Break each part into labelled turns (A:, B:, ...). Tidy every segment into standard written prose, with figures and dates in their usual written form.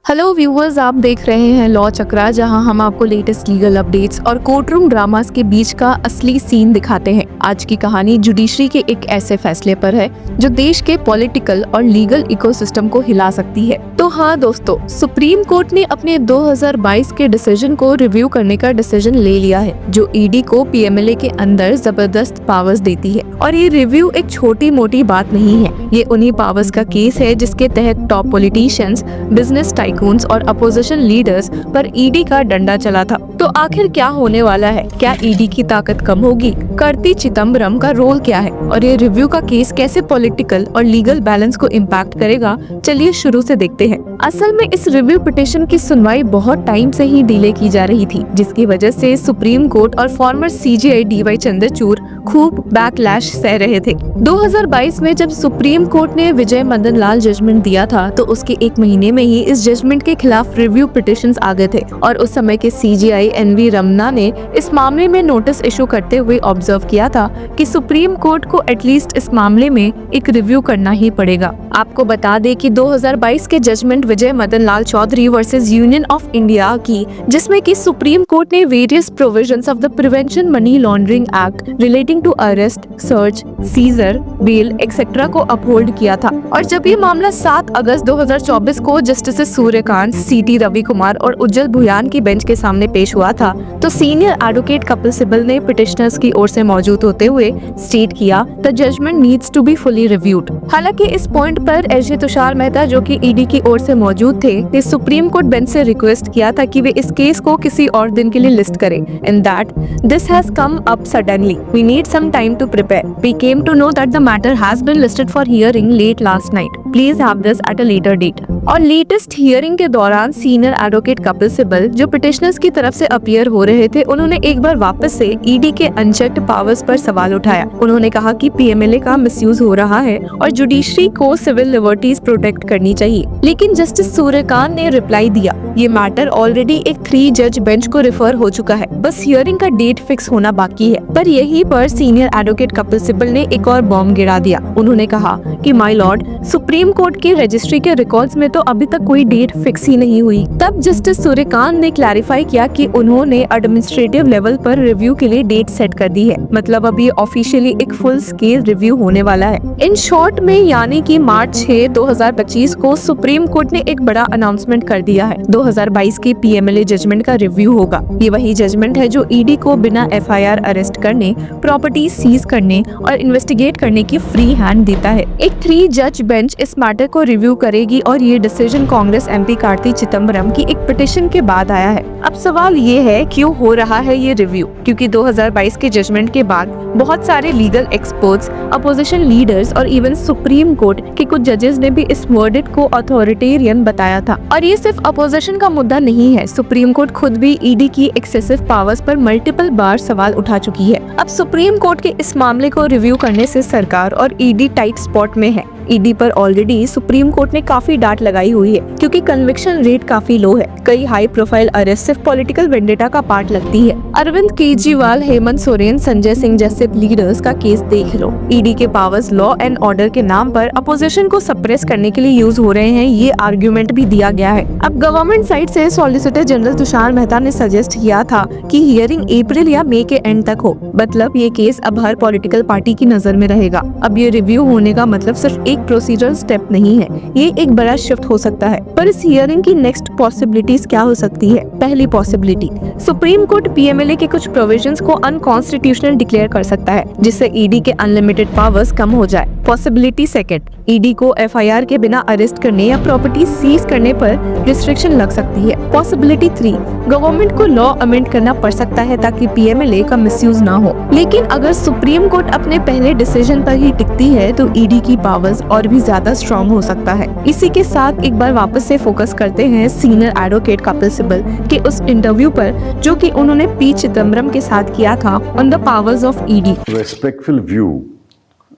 A: Hello viewers, आप देख रहे हैं लॉ चक्रा, जहां हम आपको लेटेस्ट लीगल अपडेट्स और कोर्ट रूम ड्रामास के बीच का असली सीन दिखाते हैं। आज की कहानी जुडिशरी के एक ऐसे फैसले पर है जो देश के पॉलिटिकल और लीगल इकोसिस्टम को हिला सकती है। तो हाँ दोस्तों, सुप्रीम कोर्ट ने अपने 2022 के डिसीजन को रिव्यू करने का डिसीजन ले लिया है, जो ईडी को पीएमएलए के अंदर जबरदस्त पावर्स देती है। और ये रिव्यू एक छोटी मोटी बात नहीं है, ये उन्हीं पावर्स का केस है जिसके तहत टॉप पॉलिटिशियंस, बिजनेस टाइकून्स और अपोजिशन लीडर्स पर ईडी का डंडा चला था। तो आखिर क्या होने वाला है? क्या ईडी की ताकत कम होगी? कार्ति चिदम्बरम का रोल क्या है? और ये रिव्यू का केस कैसे पॉलिटिकल और लीगल बैलेंस को इम्पैक्ट करेगा? चलिए शुरू से देखते हैं। असल में इस रिव्यू पिटीशन की सुनवाई बहुत टाइम से ही डिले की जा रही थी, जिसकी वजह से सुप्रीम कोर्ट और फॉर्मर सीजेआई डीवाई चंद्रचूड़ खूब बैकलैश सह रहे थे। 2022 में जब सुप्रीम कोर्ट ने विजय मदन लाल जजमेंट दिया था, तो उसके एक महीने में ही इस जजमेंट के खिलाफ रिव्यू पिटीशंस आ गए थे और उस समय के सीजेआई एनवी रमना ने इस मामले में नोटिस इशू करते हुए ऑब्जर्व किया था कि सुप्रीम कोर्ट को एटलीस्ट इस मामले में एक रिव्यू करना ही पड़ेगा। आपको बता दें कि 2022 के judgment Vijay Madan Lal Chaudhary versus union of India की, जिसमें कि सुप्रीम कोर्ट ने various provisions of the prevention money laundering act relating to arrest, search, seizure, bail etcetera को अपहोल्ड किया था। और जब ये मामला 7 अगस्त 2024 को जस्टिस सूर्यकांत, सीटी रवि कुमार और उज्जवल भुयान की बेंच के सामने पेश हुआ था, तो सीनियर एडवोकेट कपिल सिब्बल ने पिटिशनर्स की ओर से मौजूद होते हुए स्टेट किया the judgment needs to be fully reviewed. हालांकि इस पॉइंट पर एसजे तुषार मेहता, जो कि ईडी की ओर से मौजूद थे, ने सुप्रीम कोर्ट बेंच से रिक्वेस्ट किया था कि वे इस केस को किसी और दिन के लिए लिस्ट करें। In that this has come up suddenly, we need some time to prepare, we came to know that the matter has been listed for hearing late last night, please have this at a later date. और latest hearing के दौरान senior advocate Kapil Sibal, जो petitioners की तरफ से appear हो रहे थे, उन्होंने एक बार वापस से ईडी के अनचेक्ड पावर्स पर सवाल उठाया। उन्होंने कहा कि पीएमएलए का मिसयूज हो रहा है और जुडिशरी को सिविल लिबर्टीज प्रोटेक्ट करनी चाहिए। लेकिन जस्टिस सूर्यकांत ने रिप्लाई दिया, ये मैटर ऑलरेडी एक 3 जज बेंच को रेफर हो चुका है, बस हियरिंग का डेट फिक्स होना बाकी है। पर यहीं पर सीनियर एडवोकेट कपिल सिब्बल ने एक और बॉम्ब गिरा दिया। उन्होंने कहा कि माय लॉर्ड, सुप्रीम कोर्ट की रजिस्ट्री के रिकॉर्ड्स में तो अभी तक कोई डेट फिक्स ही नहीं हुई। तब जस्टिस सूर्यकांत ने क्लैरिफाई किया कि उन्होंने एडमिनिस्ट्रेटिव लेवल पर रिव्यू के लिए डेट सेट कर दी है, मतलब अब ये ऑफिशियली एक फुल स्केल रिव्यू होने वाला है। इन शॉर्ट में, यानी कि मार्च 6, 2025 को सुप्रीम कोर्ट ने एक बड़ा अनाउंसमेंट कर दिया है। 2022 के पीएमएलए जजमेंट का रिव्यू होगा। ये वही जजमेंट है जो ईडी को बिना एफआईआर अरेस्ट करने, प्रॉपर्टी सीज करने और इन्वेस्टिगेट करने की फ्री हैंड देता है। एक 3 जज बेंच इस मैटर को रिव्यू करेगी और ये डिसीजन कांग्रेस एमपी कार्ति चिदम्बरम की एक पिटीशन के बाद आया है। अब सवाल ये है, क्यों हो रहा है ये रिव्यू? क्योंकि 2022 के जजमेंट के बाद बहुत सारे लीगल एक्सपर्ट्स, अपोजिशन लीडर्स और इवन सुप्रीम कोर्ट के कुछ जजेस ने भी इस वर्डिक्ट को अथॉरिटेरियन बताया था। और ये सिर्फ अपोजिशन का मुद्दा नहीं है, सुप्रीम कोर्ट खुद भी ईडी की एक्सेसिव पावर्स पर मल्टीपल बार सवाल उठा चुकी है। अब सुप्रीम कोर्ट के इस मामले को रिव्यू करने से सरकार और ईडी टाइट स्पॉट में है। ईडी पर ऑलरेडी सुप्रीम कोर्ट ने काफी डांट लगाई हुई है, क्योंकि कन्विक्शन रेट काफी लो है। कई हाई प्रोफाइल अरेस्ट सिर्फ पॉलिटिकल वेंडेटा का पार्ट लगती है। अरविंद केजरीवाल, हेमंत सोरेन, संजय सिंह जैसे लीडर्स का केस देख लो। ईडी के पावर्स लॉ एंड ऑर्डर के नाम पर अपोजिशन को सप्रेस करने के लिए यूज हो रहे हैं, ये आर्ग्यूमेंट भी दिया गया है। अब गवर्नमेंट साइड से सॉलिसिटर जनरल तुषार मेहता ने सजेस्ट किया था कि हियरिंग अप्रैल या मई के एंड तक हो, मतलब ये केस अब हर पॉलिटिकल पार्टी की नजर में रहेगा। अब ये रिव्यू होने का मतलब सिर्फ एक प्रोसीजरल स्टेप नहीं है, ये एक बड़ा शिफ्ट हो सकता है। पर इस हियरिंग की नेक्स्ट पॉसिबिलिटीज क्या हो सकती है? पहली पॉसिबिलिटी, सुप्रीम कोर्ट पीएमएलए के कुछ प्रोविजंस को अनकॉन्स्टिट्यूशनल डिक्लेयर कर सकता है, जिससे ईडी के अनलिमिटेड पावर्स कम हो जाए। पॉसिबिलिटी सेकंड, ईडी को एफआईआर के बिना अरेस्ट करने या प्रॉपर्टी सीज करने पर रिस्ट्रिक्शन लग सकती है। पॉसिबिलिटी 3, गवर्नमेंट को लॉ अमेंड करना पड़ सकता है ताकि पीएमएलए का मिसयूज ना हो। लेकिन अगर सुप्रीम कोर्ट अपने पहले डिसीजन पर ही टिकती है, तो ईडी की पावर्स और भी ज्यादा स्ट्रॉन्ग हो सकता है। इसी के साथ एक बार वापस से फोकस करते हैं सीनियर एडवोकेट कपिल सिब्बल के उस इंटरव्यू पर, जो कि उन्होंने पी चिदम्बरम के साथ किया था on the powers of ED.
B: Respectful view,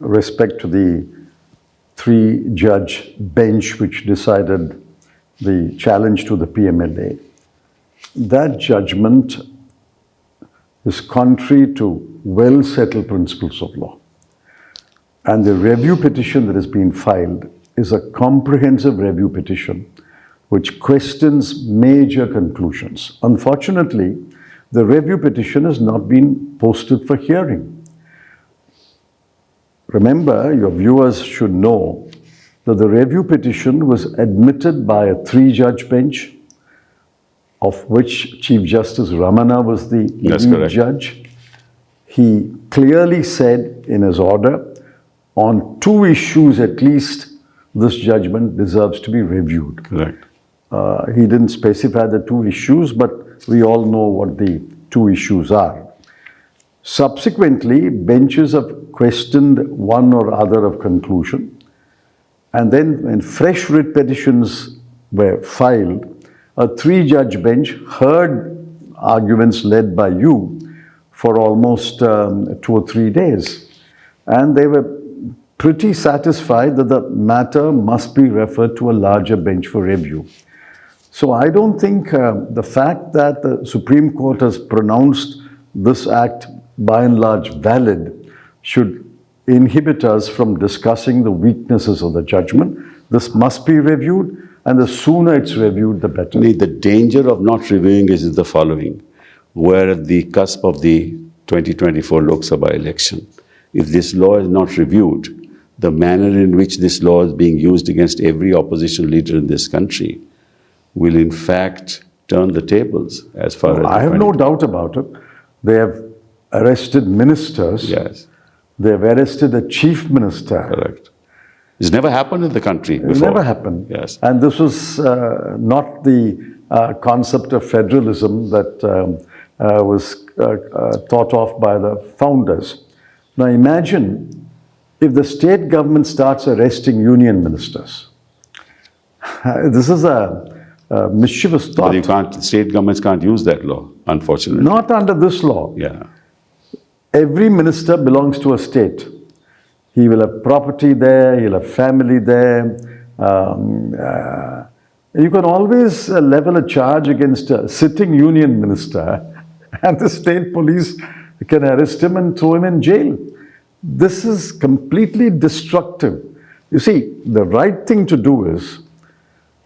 B: respect to the 3-judge bench which decided the challenge to the PMLA. That judgment is contrary to well-settled principles of law. And the review petition that has been filed is a comprehensive review petition which questions major conclusions. Unfortunately, the review petition has not been posted for hearing. Remember, your viewers should know that the review petition was admitted by a 3-judge bench, of which Chief Justice Ramana was the
C: That's
B: lead
C: correct.
B: judge. He clearly said in his order, on 2 issues at least, this judgment deserves to be reviewed.
C: Correct.
B: He didn't specify the 2 issues, but we all know what the 2 issues are. Subsequently, benches have questioned one or other of conclusion. And then when fresh writ petitions were filed, a 3-judge bench heard arguments led by you for almost 2 or 3 days. And they were pretty satisfied that the matter must be referred to a larger bench for review. So I don't think the fact that the Supreme Court has pronounced this act by and large valid should inhibit us from discussing the weaknesses of the judgment. This must be reviewed, and the sooner it's reviewed, the better.
C: The danger of not reviewing is the following. We're at the cusp of the 2024 Lok Sabha election. If this law is not reviewed, the manner in which this law is being used against every opposition leader in this country will in fact turn the tables as far as...
B: I have no doubt about it. They have arrested ministers.
C: Yes,
B: They have arrested a chief minister.
C: correct. It's never happened in the country before.
B: It never happened.
C: Yes.
B: And this was not the concept of federalism that was thought of by the founders. Now imagine if the state government starts arresting union ministers. This is a mischievous
C: But you
B: thought.
C: state governments can't use that law, unfortunately.
B: Not under this law.
C: Yeah.
B: Every minister belongs to a state. He will have property there, he'll have family there. You can always level a charge against a sitting union minister, and the state police can arrest him and throw him in jail. This is completely destructive. You see, the right thing to do is,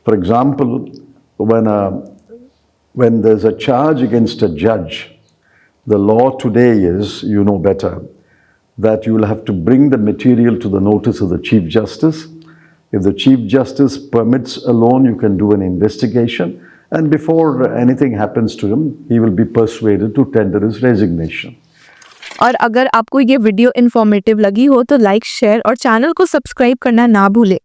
B: for example, when there's a charge against a judge, the law today is, you know better, that you will have to bring the material to the notice of the Chief Justice. If the Chief Justice permits alone, you can do an investigation. And before anything happens to him, he will be persuaded to tender his resignation.
A: और अगर आपको ये video informative लगी हो तो like, share और channel को subscribe करना ना भूलें।